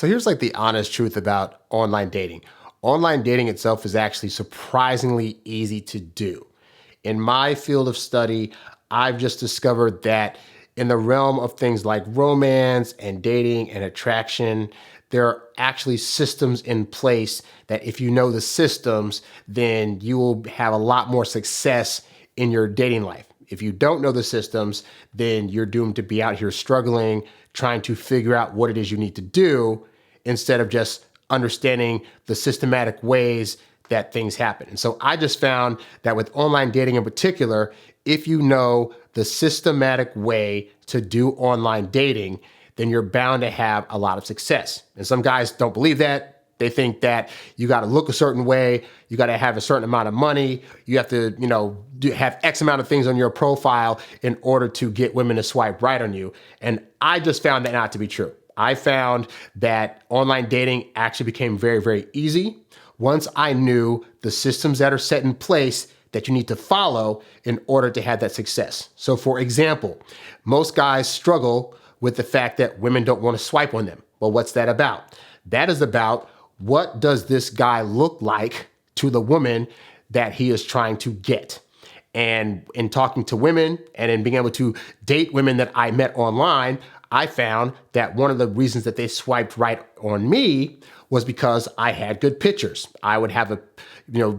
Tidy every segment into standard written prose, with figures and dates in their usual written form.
So here's like the honest truth about online dating. Online dating itself is actually surprisingly easy to do. In my field of study, I've just discovered that in the realm of things like romance and dating and attraction, there are actually systems in place that if you know the systems, then you will have a lot more success in your dating life. If you don't know the systems, then you're doomed to be out here struggling, trying to figure out what it is you need to do instead of just understanding the systematic ways that things happen. And so I just found that with online dating in particular, if you know the systematic way to do online dating, then you're bound to have a lot of success. And some guys don't believe that. They think that you got to look a certain way, you got to have a certain amount of money, you have to, have X amount of things on your profile in order to get women to swipe right on you. And I just found that not to be true. I found that online dating actually became very, very easy once I knew the systems that are set in place that you need to follow in order to have that success. So for example, most guys struggle with the fact that women don't want to swipe on them. Well, what's that about? That is about what does this guy look like to the woman that he is trying to get? And in talking to women and in being able to date women that I met online, I found that one of the reasons that they swiped right on me was because I had good pictures. I would have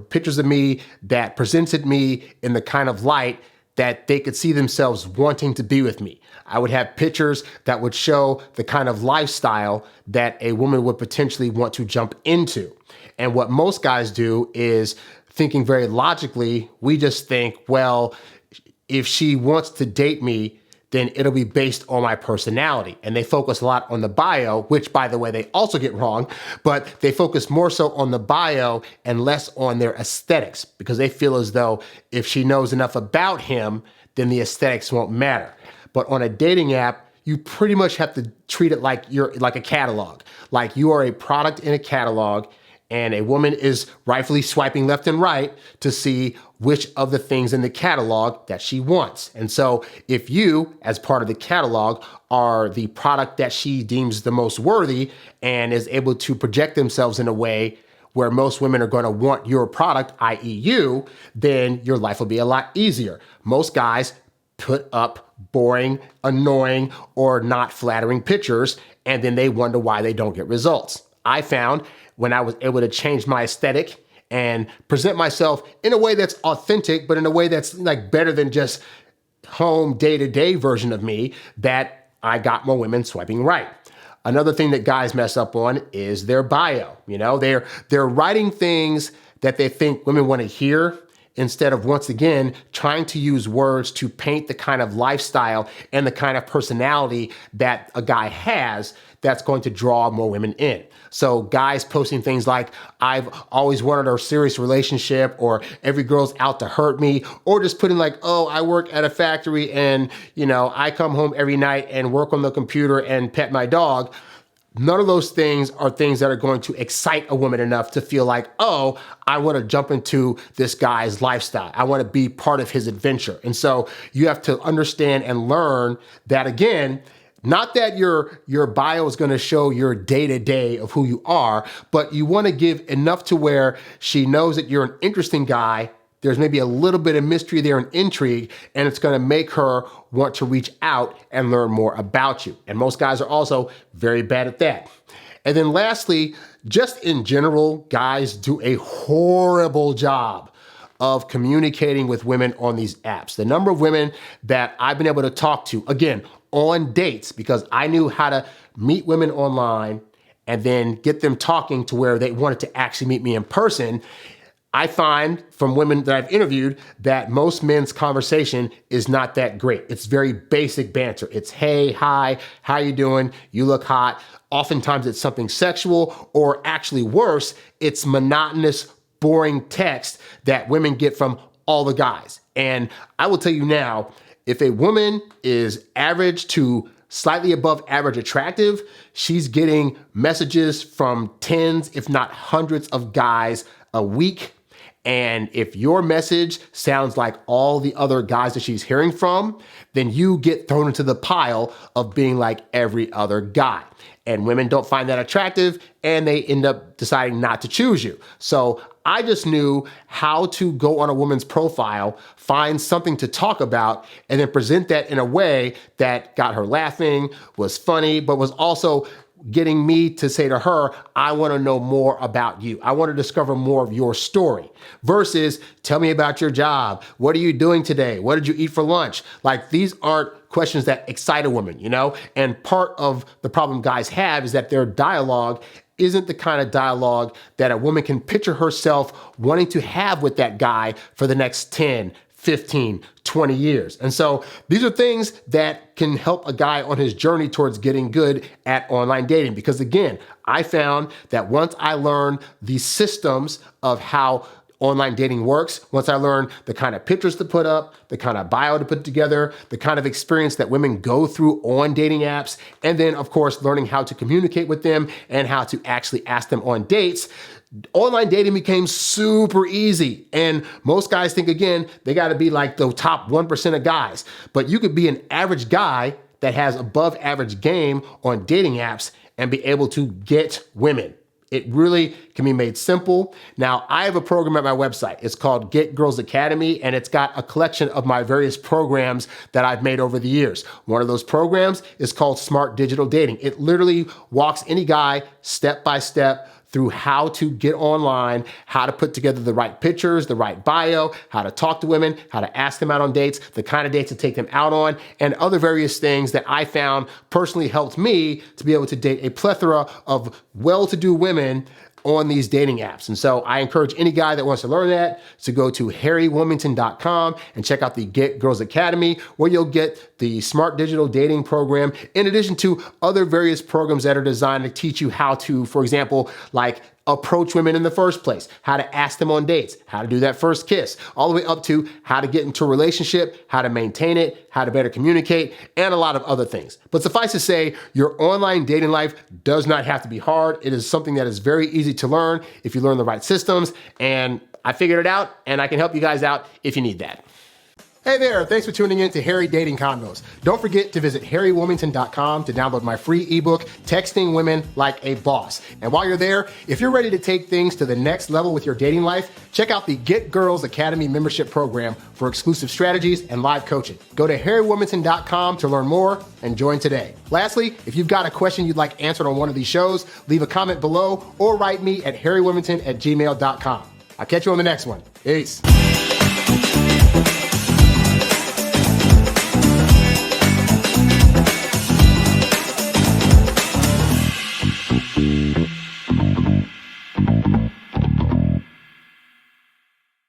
pictures of me that presented me in the kind of light that they could see themselves wanting to be with me. I would have pictures that would show the kind of lifestyle that a woman would potentially want to jump into. And what most guys do is, thinking very logically, we just think, well, if she wants to date me, then it'll be based on my personality. And they focus a lot on the bio, which, by the way, they also get wrong, but they focus more so on the bio and less on their aesthetics, because they feel as though if she knows enough about him, then the aesthetics won't matter. But on a dating app, you pretty much have to treat it like you're like a catalog. Like you are a product in a catalog, and a woman is rightfully swiping left and right to see which of the things in the catalog that she wants. And so if you, as part of the catalog, are the product that she deems the most worthy and is able to project themselves in a way where most women are going to want your product, i.e. you, then your life will be a lot easier. Most guys put up boring, annoying, or not flattering pictures, and then they wonder why they don't get results. I found when I was able to change my aesthetic and present myself in a way that's authentic, but in a way that's like better than just home day-to-day version of me, that I got more women swiping right. Another thing that guys mess up on is their bio. They're writing things that they think women want to hear, instead of, once again, trying to use words to paint the kind of lifestyle and the kind of personality that a guy has that's going to draw more women in. So guys posting things like, I've always wanted a serious relationship, or every girl's out to hurt me, or just putting like, oh, I work at a factory and, I come home every night and work on the computer and pet my dog. None of those things are things that are going to excite a woman enough to feel like, oh, I want to jump into this guy's lifestyle. I want to be part of his adventure. And so you have to understand and learn that, again, not that your bio is going to show your day-to-day of who you are, but you want to give enough to where she knows that you're an interesting guy. There's maybe a little bit of mystery there and intrigue, and it's going to make her want to reach out and learn more about you. And most guys are also very bad at that. And then lastly, just in general, guys do a horrible job of communicating with women on these apps. The number of women that I've been able to talk to, again, on dates, because I knew how to meet women online and then get them talking to where they wanted to actually meet me in person. I find from women that I've interviewed that most men's conversation is not that great. It's very basic banter. It's, hey, hi, how you doing? You look hot. Oftentimes it's something sexual, or actually worse, it's monotonous, boring text that women get from all the guys. And I will tell you now, if a woman is average to slightly above average attractive, she's getting messages from tens, if not hundreds of guys a week. And if your message sounds like all the other guys that she's hearing from, then you get thrown into the pile of being like every other guy. And women don't find that attractive, and they end up deciding not to choose you. So I just knew how to go on a woman's profile, find something to talk about, and then present that in a way that got her laughing, was funny, but was also getting me to say to her, I want to know more about you. I want to discover more of your story versus tell me about your job. What are you doing today? What did you eat for lunch? Like, these aren't questions that excite a woman, you know? And part of the problem guys have is that their dialogue isn't the kind of dialogue that a woman can picture herself wanting to have with that guy for the next 10, 15, 20 years. And so these are things that can help a guy on his journey towards getting good at online dating. Because again, I found that once I learned the systems of how online dating works, once I learned the kind of pictures to put up, the kind of bio to put together, the kind of experience that women go through on dating apps, and then of course, learning how to communicate with them and how to actually ask them on dates, online dating became super easy. And most guys think, again, they got to be like the top 1% of guys. But you could be an average guy that has above average game on dating apps and be able to get women. It really can be made simple. Now, I have a program at my website. It's called Get Girls Academy, and it's got a collection of my various programs that I've made over the years. One of those programs is called Smart Digital Dating. It literally walks any guy step by step through how to get online, how to put together the right pictures, the right bio, how to talk to women, how to ask them out on dates, the kind of dates to take them out on, and other various things that I found personally helped me to be able to date a plethora of well-to-do women on these dating apps. And so I encourage any guy that wants to learn that to go to HarryWilmington.com and check out the Get Girls Academy, where you'll get the Smart Digital Dating program, in addition to other various programs that are designed to teach you how to, for example, like approach women in the first place, how to ask them on dates, how to do that first kiss, all the way up to how to get into a relationship, how to maintain it, how to better communicate, and a lot of other things. But suffice to say, your online dating life does not have to be hard. It is something that is very easy to learn if you learn the right systems. And I figured it out, and I can help you guys out if you need that. Hey there, thanks for tuning in to Harry Dating Convos. Don't forget to visit HarryWilmington.com to download my free ebook, Texting Women Like a Boss. And while you're there, if you're ready to take things to the next level with your dating life, check out the Get Girls Academy membership program for exclusive strategies and live coaching. Go to HarryWilmington.com to learn more and join today. Lastly, if you've got a question you'd like answered on one of these shows, leave a comment below or write me at HarryWilmington@gmail.com. I'll catch you on the next one. Peace.